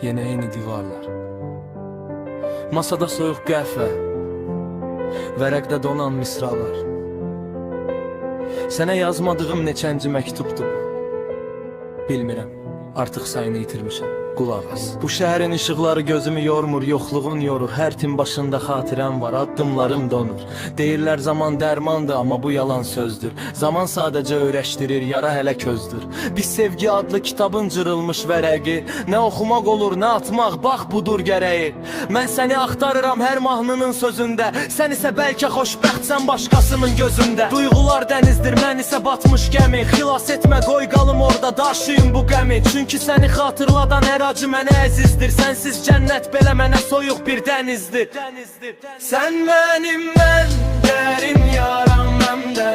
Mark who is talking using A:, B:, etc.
A: Yine eyni divarlar. Masada soyuq qəhvə, vərəqdə donan misralar. Sənə yazmadığım neçənci məktubdur. Bilmirəm, artıq sayını itirmişəm. Qulaq as. Bu şəhərin işıqları gözümü yormur, yoxluğun yorur. Hər tim başında xatirəm var, addımlarım donur. Deyirlər zaman dərmandır, amma bu yalan sözdür. Zaman sadəcə öyrəşdirir, yara hələ közdür. Bir sevgi adlı kitabın cırılmış vərəqi. Nə oxumaq olur, nə atmaq, bax budur gərəyi. Mən səni axtarıram hər mahnının sözündə. Sən isə bəlkə xoşbəxtsən başqasının gözündə. Duyğular dənizdir, mən isə batmış gəmi. Xilas etmə, qoy qalım orada, daşıyım bu qəmi. Çünki səni xatırladan hər acı mənə əzizdir. Sənsiz cənnət belə mənə soyuq bir dənizdir. Sən mənim mən dərin yaram, həm də